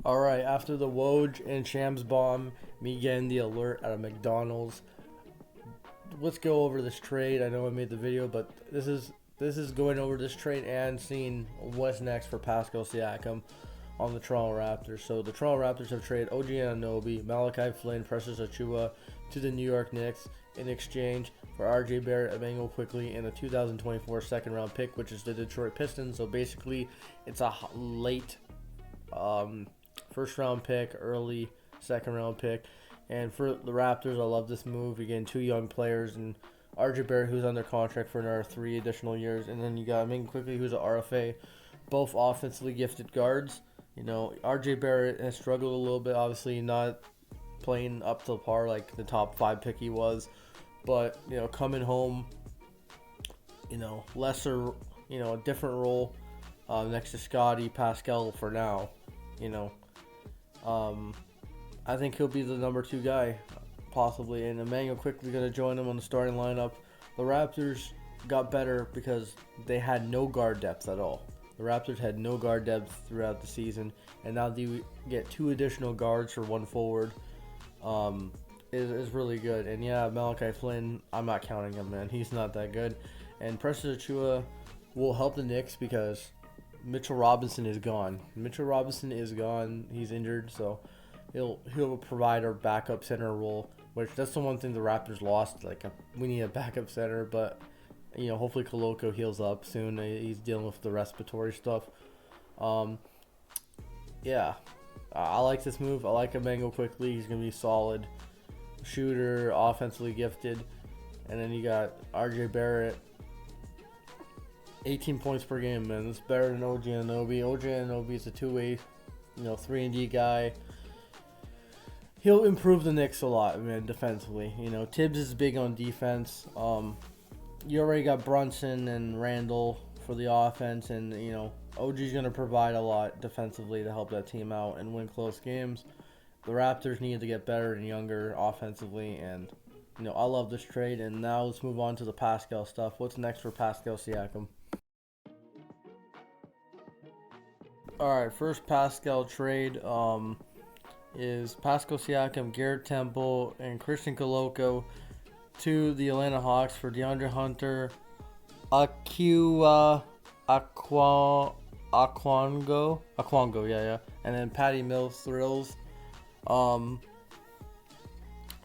All right, after the Woj and Shams bomb, me getting the alert out of McDonald's. Let's go over this trade. I know I made the video, but this is going over this trade and seeing what's next for Pascal Siakam on the Toronto Raptors. So the Toronto Raptors have traded OG Anunoby, Malachi Flynn, Precious Achiuwa to the New York Knicks in exchange for RJ Barrett, Emmanuel Quickly, and a 2024 second round pick, which is the Detroit Pistons. So basically, it's a late first round pick, early second round pick. And for the Raptors, I love this move. You're getting two young players and RJ Barrett, who's under contract for another 3 additional years, and then you got Emmanuel Quickly, who's an RFA, both offensively gifted guards. You know, RJ Barrett has struggled a little bit, obviously not playing up to par like the top 5 pick he was, but you know, coming home, you know, lesser, you know, a different role next to Scotty Pascal for now. You know, I think he'll be the number 2 guy, possibly, and Emmanuel Quickly going to join him on the starting lineup. The Raptors got better because they had no guard depth at all. The Raptors had no guard depth throughout the season, and now they get 2 additional guards for 1 forward. Is really good. And yeah, Malachi Flynn, I'm not counting him, man. He's not that good. And Precious Achiuwa will help the Knicks because Mitchell Robinson is gone. He's injured, so he'll provide our backup center role, which that's the one thing the Raptors lost. We need a backup center, but you know, hopefully Koloko heals up soon. He's dealing with the respiratory stuff. Yeah, I like this move. I like Emmanuel Quickly. He's gonna be solid shooter, offensively gifted, and then you got RJ Barrett. 18 points per game, man. That's better than OG Anunoby. OG Anunoby is a 2-way, 3-and-D guy. He'll improve the Knicks a lot, man, defensively. You know, Tibbs is big on defense. You already got Brunson and Randall for the offense, and, you know, OG's going to provide a lot defensively to help that team out and win close games. The Raptors need to get better and younger offensively, and, you know, I love this trade. And now let's move on to the Pascal stuff. What's next for Pascal Siakam? All right, first Pascal trade is Pascal Siakam, Garrett Temple, and Christian Koloko to the Atlanta Hawks for DeAndre Hunter, Aquango, yeah, and then Patty Mills Thrills.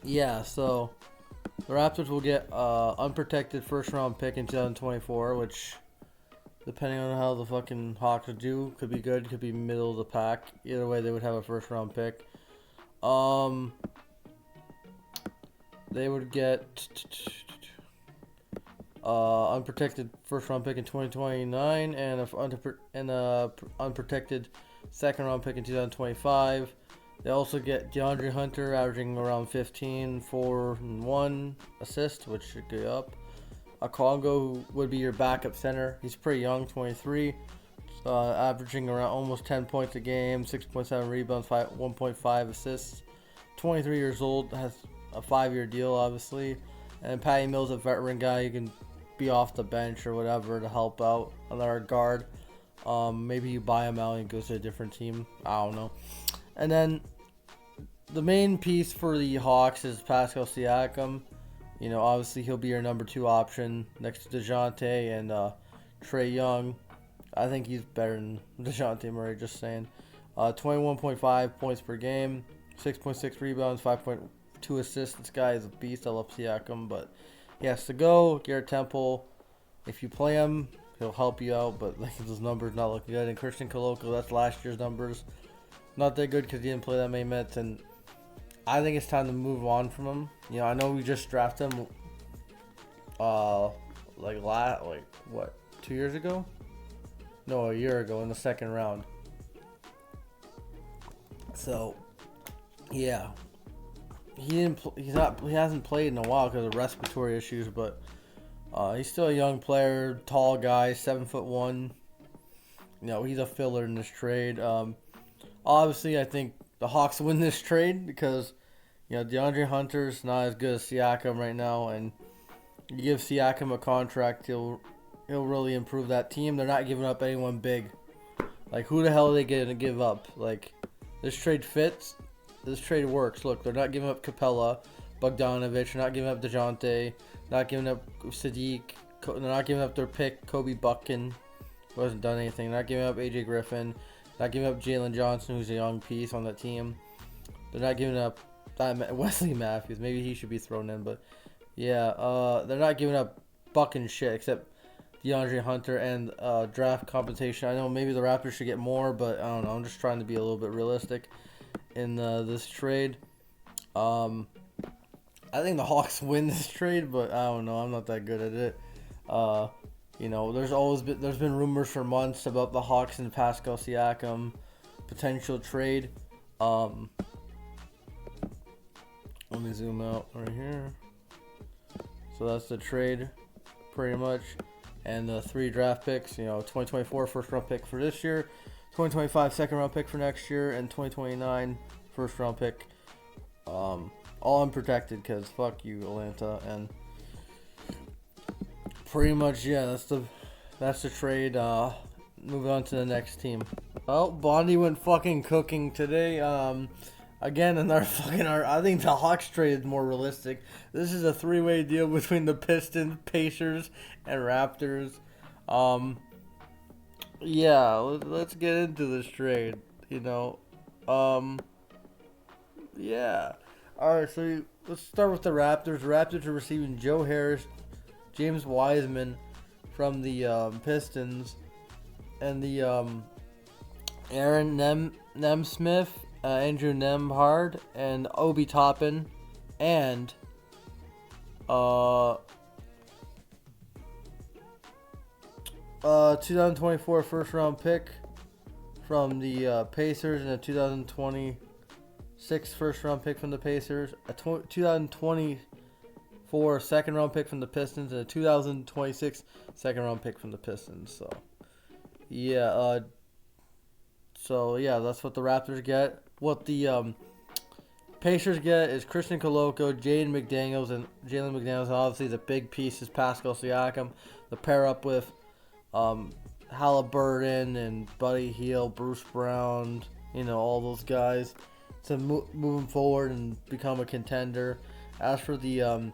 Yeah, so the Raptors will get unprotected first round pick in 2024, which, depending on how the fucking Hawks do, could be good, could be middle of the pack. Either way, they would have a first round pick. They would get unprotected first round pick in 2029 and a unprotected second round pick in 2025. They also get DeAndre Hunter, averaging around 15, 4, and 1 assist, which should go up. Okongwu would be your backup center. He's pretty young, 23, averaging around almost 10 points a game, 6.7 rebounds, 1.5 assists. 23 years old, has a 5-year deal, obviously. And Patty Mills, a veteran guy, you can be off the bench or whatever to help out another guard. Maybe you buy him out and goes to a different team. I don't know. And then the main piece for the Hawks is Pascal Siakam. You know, obviously he'll be your number 2 option next to DeJounte and Trae Young. I think he's better than DeJounte Murray, just saying. 21.5 points per game, 6.6 rebounds, 5.2 assists. This guy is a beast. I love Siakam, but he has to go. Garrett Temple, if you play him, he'll help you out, but those numbers not looking good. And Christian Koloko, that's last year's numbers. Not that good because he didn't play that many minutes, and I think it's time to move on from him. You know, I know we just drafted him, 2 years ago? No, a year ago in the second round. So, yeah, he hasn't played in a while because of respiratory issues, but he's still a young player, tall guy, 7'1". You know, he's a filler in this trade. Obviously, I think the Hawks win this trade because, you know, DeAndre Hunter's not as good as Siakam right now, and you give Siakam a contract, he'll really improve that team. They're not giving up anyone big. Like, who the hell are they going to give up? Like, This trade fits. This trade works. Look, they're not giving up Capella, Bogdanovich. They're not giving up DeJounte. Not giving up Sadiq. They're not giving up their pick, Kobe Buckin, who hasn't done anything. They're not giving up AJ Griffin. Not giving up Jalen Johnson, who's a young piece on that team. They're not giving up Wesley Matthews. Maybe he should be thrown in, but yeah, they're not giving up Buckin shit except DeAndre Hunter and draft compensation. I know maybe the Raptors should get more, but I don't know. I'm just trying to be a little bit realistic in this trade. I think the Hawks win this trade, but I don't know. I'm not that good at it. You know, there's been rumors for months about the Hawks and Pascal Siakam potential trade. Let me zoom out right here. So that's the trade, pretty much. And the 3 draft picks, you know, 2024 first round pick for this year, 2025 second round pick for next year, and 2029 first round pick. All unprotected because fuck you, Atlanta. And pretty much, yeah, that's the trade. Moving on to the next team. Well, Bondi went fucking cooking today. Again, another fucking. I think the Hawks trade is more realistic. This is a 3-way deal between the Pistons, Pacers, and Raptors. Yeah, let's get into this trade. You know, yeah. All right, so let's start with the Raptors. Raptors are receiving Joe Harris, James Wiseman from the Pistons, and the Aaron Nemsmith, Andrew Nembhard, and Obi Toppin, and 2024 first round pick from the Pacers, and a 2026 first round pick from the Pacers, a 2024 second round pick from the Pistons, and a 2026 second round pick from the Pistons. So yeah, that's what the Raptors get. What the Pacers get is Christian Coloco, Jalen McDaniels, and obviously the big piece is Pascal Siakam. The pair up with Halliburton and Buddy Hield, Bruce Brown, you know, all those guys to moving forward and become a contender. As for the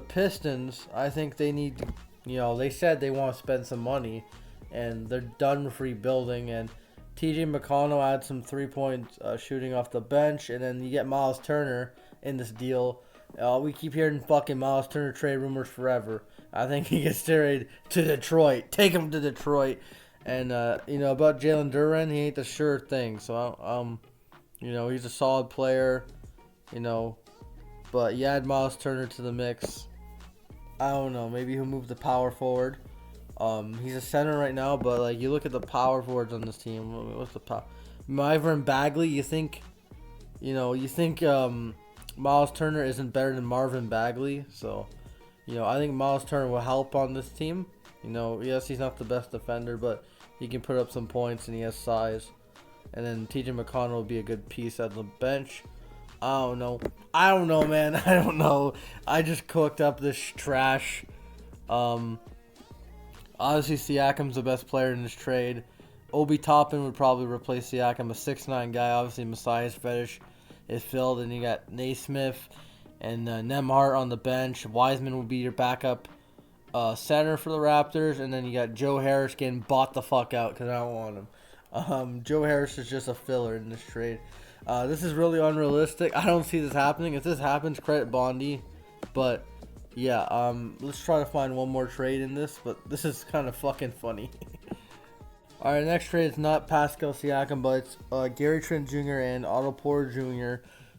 Pistons, I think they need to, you know, they said they want to spend some money, and they're done with rebuilding. And TJ McConnell had some 3-point shooting off the bench, and then you get Miles Turner in this deal. We keep hearing fucking Miles Turner trade rumors forever. I think he gets traded to Detroit. Take him to Detroit. And you know, about Jalen Duren, he ain't the sure thing. So you know, he's a solid player. You know, but you add Miles Turner to the mix. I don't know. Maybe he'll move the power forward. He's a center right now, but like you look at the power forwards on this team. What's the power? Marvin Bagley. You think Miles Turner isn't better than Marvin Bagley? So, you know, I think Miles Turner will help on this team. You know, yes, he's not the best defender, but he can put up some points and he has size. And then TJ McConnell will be a good piece at the bench. I don't know, man. I don't know. I just cooked up this trash. Obviously, Siakam's the best player in this trade. Obi Toppin would probably replace Siakam, a 6'9" guy. Obviously, Messiah's fetish is filled. And you got Naismith and Nembhard on the bench. Wiseman will be your backup center for the Raptors. And then you got Joe Harris getting bought the fuck out because I don't want him. Joe Harris is just a filler in this trade. This is really unrealistic. I don't see this happening. If this happens, credit Bondi. But yeah, let's try to find one more trade in this, but this is kind of fucking funny. Alright, next trade is not Pascal Siakam, but it's Gary Trent Jr. and Otto Porter Jr.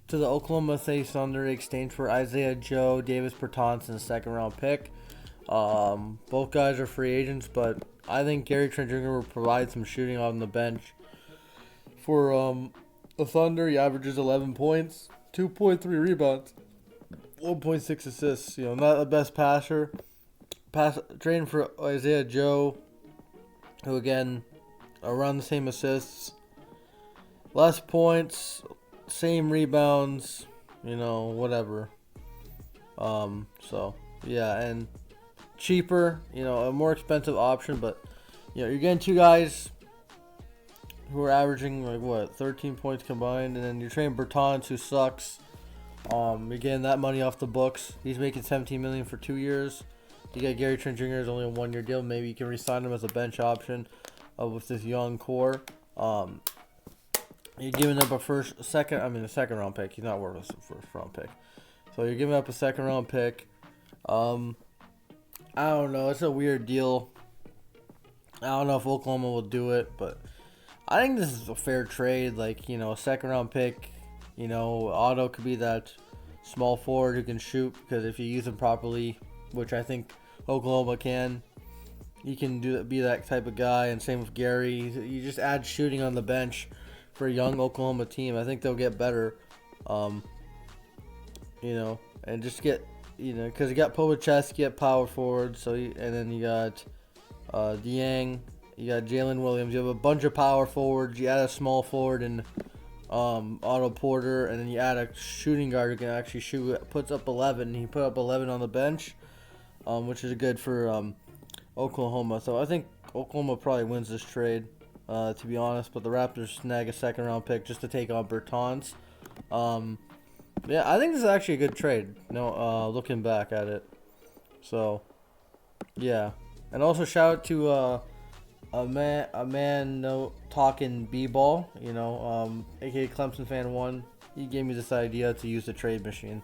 to the Oklahoma City Thunder in exchange for Isaiah Joe, Davis Bertans, and a second round pick. Both guys are free agents, but I think Gary Trent Jr. will provide some shooting on the bench. For the Thunder, he averages 11 points, 2.3 rebounds, 1.6 assists. You know, not the best passer. Trading for Isaiah Joe, who again around the same assists, less points, same rebounds. You know, whatever. So yeah, and cheaper. You know, a more expensive option, but you know, you're getting two guys who are averaging like what 13 points combined, and then you're trading Bertans, who sucks. You're getting that money off the books. He's making $17 million for 2 years. You got Gary Trent Jr. is only a 1-year deal. Maybe you can re-sign him as a bench option with this young core. You're giving up a second round pick. He's not worth a first round pick. So you're giving up a second round pick. I don't know. It's a weird deal. I don't know if Oklahoma will do it, but I think this is a fair trade. Like, a second round pick. Otto could be that small forward who can shoot, because if you use him properly, which I think Oklahoma can, he can be that type of guy. And same with Gary. You just add shooting on the bench for a young Oklahoma team. I think they'll get better. And just get, because you got Povacheski at power forward, and then you got Dieng, you got Jalen Williams. You have a bunch of power forwards. You add a small forward and Otto Porter, and then you add a shooting guard who can actually shoot. Puts up 11. He put up 11 on the bench, which is good for Oklahoma. So I think Oklahoma probably wins this trade, to be honest. But the Raptors snag a second round pick just to take on Bertans. Yeah, I think this is actually a good trade. Looking back at it. So, yeah. And also shout out to talkin B-ball, aka Clemson fan 1. He gave me this idea to use the trade machine.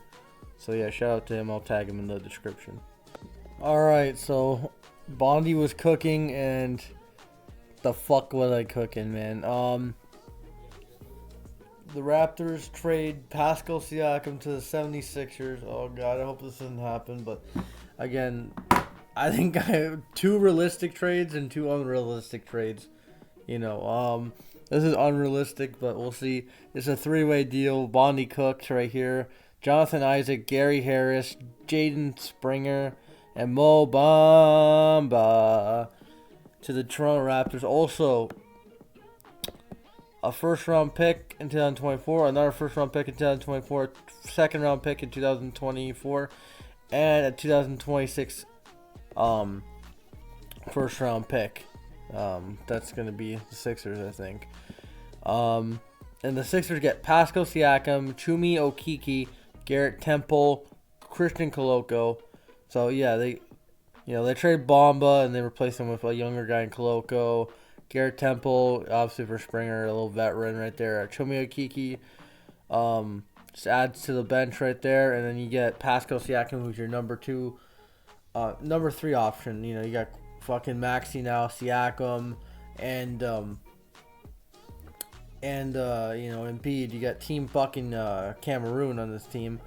So yeah, shout out to him. I'll tag him in the description. Alright, so Bondi was cooking, and the fuck was I cooking, man? The Raptors trade Pascal Siakam to the 76ers. Oh god, I hope this doesn't happen, but again, I think I have 2 realistic trades and 2 unrealistic trades. This is unrealistic, but we'll see. It's a 3-way deal. Bondi cooked right here. Jonathan Isaac, Gary Harris, Jaden Springer, and Mo Bamba to the Toronto Raptors. Also, a first-round pick in 2024, another first-round pick in 2024, second-round pick in 2024, and a 2026 first-round pick. That's going to be the Sixers, I think. And the Sixers get Pascal Siakam, Chumi Okiki, Garrett Temple, Christian Koloko. So, yeah, they trade Bamba, and they replace him with a younger guy in Koloko. Garrett Temple, obviously for Springer, a little veteran right there. Chumi Okiki just adds to the bench right there. And then you get Pascal Siakam, who's your number 3 option. You got fucking Maxey now, Siakam, and Embiid. You got Team fucking Cameroon on this team.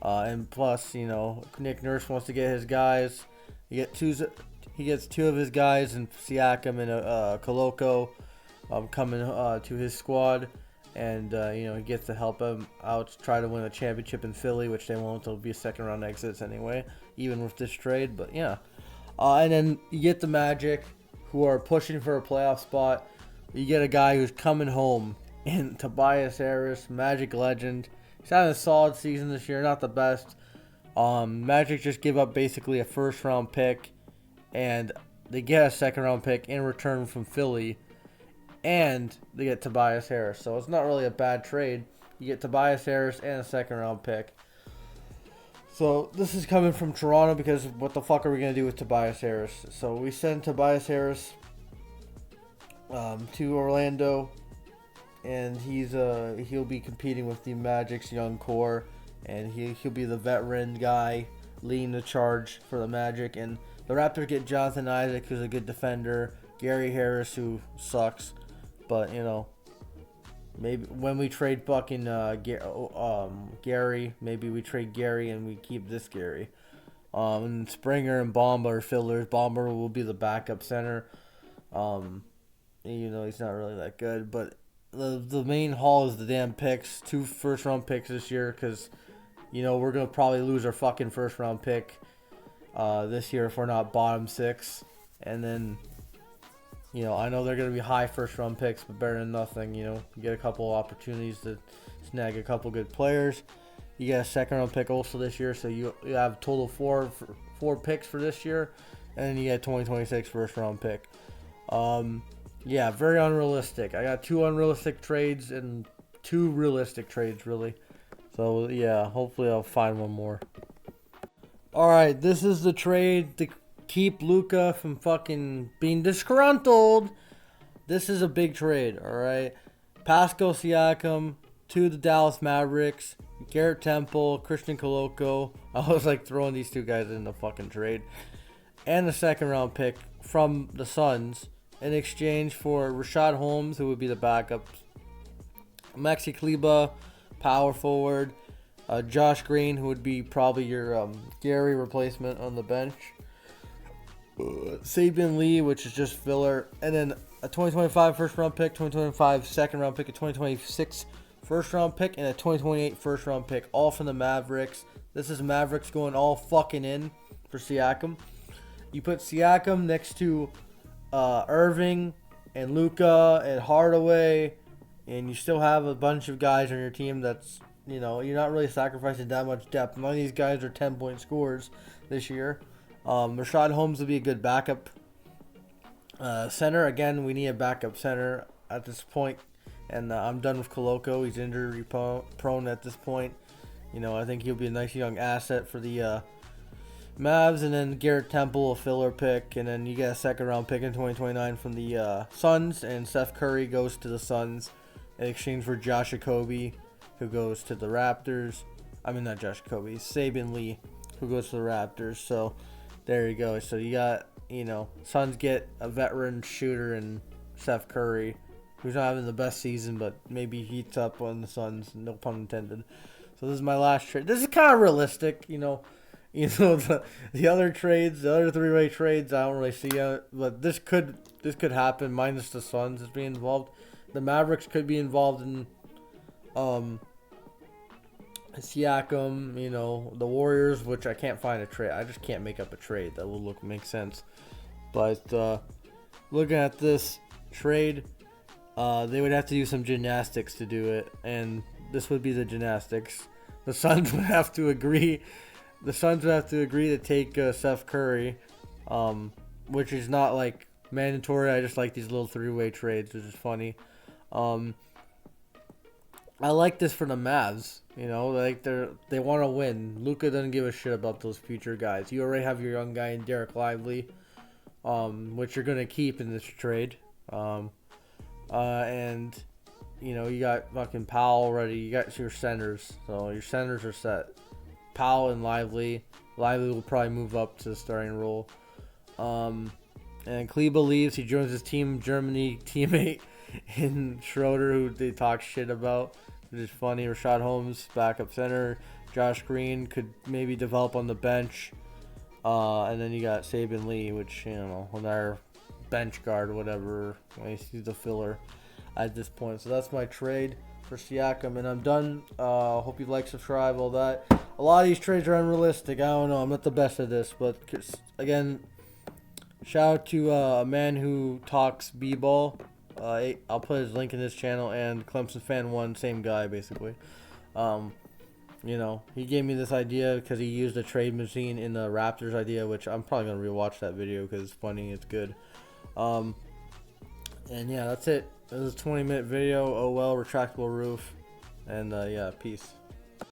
And plus, Nick Nurse wants to get his guys. He gets 2 of his guys, and Siakam and Koloko coming to his squad. And, he gets to help him out, try to win a championship in Philly, which they won't. There'll be a second-round exits anyway, even with this trade. But, yeah. And then you get the Magic, who are pushing for a playoff spot. You get a guy who's coming home in Tobias Harris, Magic legend. He's having a solid season this year, not the best. Magic just give up basically a first-round pick, and they get a second-round pick in return from Philly, and they get Tobias Harris. So it's not really a bad trade. You get Tobias Harris and a second-round pick. So this is coming from Toronto, because what the fuck are we going to do with Tobias Harris? So we send Tobias Harris to Orlando, and he'll be competing with the Magic's young core, and he'll be the veteran guy leading the charge for the Magic. And the Raptors get Jonathan Isaac, who's a good defender, Gary Harris, who sucks, but maybe when we trade fucking Gary, maybe we trade Gary and we keep this Gary. And Springer and Bamba are fillers. Bamba will be the backup center. He's not really that good, but the main haul is the damn picks. 2 first-round picks this year, because, we're going to probably lose our fucking first-round pick this year if we're not bottom 6. And then, I know they're going to be high first-round picks, but better than nothing. You get a couple opportunities to snag a couple good players. You get a second-round pick also this year, so you have a total 4 picks for this year, and then you get a 2026 first-round pick. Yeah, very unrealistic. I got 2 unrealistic trades and 2 realistic trades, really. So, yeah, hopefully I'll find one more. Alright, this is the trade to keep Luka from fucking being disgruntled. This is a big trade, alright? Pascal Siakam to the Dallas Mavericks. Garrett Temple, Christian Coloco. I was like throwing these 2 guys in the fucking trade. And a 2nd round pick from the Suns in exchange for Rashad Holmes, who would be the backup. Maxi Kleba, power forward. Josh Green, who would be probably your Gary replacement on the bench. Sabian Lee, which is just filler. And then a 2025 first round pick, 2025 2nd round pick, a 2026 first round pick, and a 2028 first round pick, all from the Mavericks. This is Mavericks going all fucking in for Siakam. You put Siakam next to Irving and Luka and Hardaway, and you still have a bunch of guys on your team that's, you know, you're not really sacrificing that much depth. None of these guys are 10-point scorers this year. Rashad Holmes would be a good backup center. Again, we need a backup center at this point. And I'm done with Coloco. He's injury prone at this point. You know, I think he'll be a nice young asset for the Mavs. And then Garrett Temple, a filler pick. And then you get a 2nd round pick in 2029 from the Suns. And Steph Curry goes to the Suns in exchange for Josh Okogie, who goes to the Raptors. I mean, not Josh Okogie, Sabian Lee, who goes to the Raptors. So there you go. So you got, you know, Suns get a veteran shooter in Steph Curry, who's not having the best season, but maybe heats up on the Suns, no pun intended. So this is my last trade. This is kind of realistic, you know. The other trades, the other 3-way trades, I don't really see it, but this could happen. Minus the Suns is being involved. The Mavericks could be involved in Siakam. You know, the Warriors, which I can't find a trade. I just can't make up a trade that will make sense. But looking at this trade, they would have to do some gymnastics to do it, and this would be the gymnastics. The Suns would have to agree. The Suns would have to agree to take Steph Curry, which is not like mandatory. I just like these little 3-way trades, which is funny. I like this for the Mavs. You know, like they want to win. Luka doesn't give a shit about those future guys. You already have your young guy in Derek Lively, which you're gonna keep in this trade. And you know, you got fucking Powell already. You got your centers, so your centers are set. Powell and Lively. Lively will probably move up to the starting role. And Kleba leaves. He joins his Team Germany teammate in Schroeder, who they talk shit about, which is funny. Rashad Holmes, backup center. Josh Green could maybe develop on the bench. And then you got Sabian Lee, which, you know, another bench guard or whatever. He's the filler at this point. So that's my trade for Siakam, and I'm done. Hope you like, subscribe, all that. A lot of these trades are unrealistic. I don't know. I'm not the best at this, but again, shout out to a man who talks b-ball. I'll put his link in this channel, and Clemson Fan 1, same guy basically. You know, he gave me this idea because he used a trade machine in the Raptors idea, which I'm probably gonna rewatch that video because it's funny, it's good. And yeah, that's it. This is a 20-minute video. Oh well, retractable roof, and yeah, peace.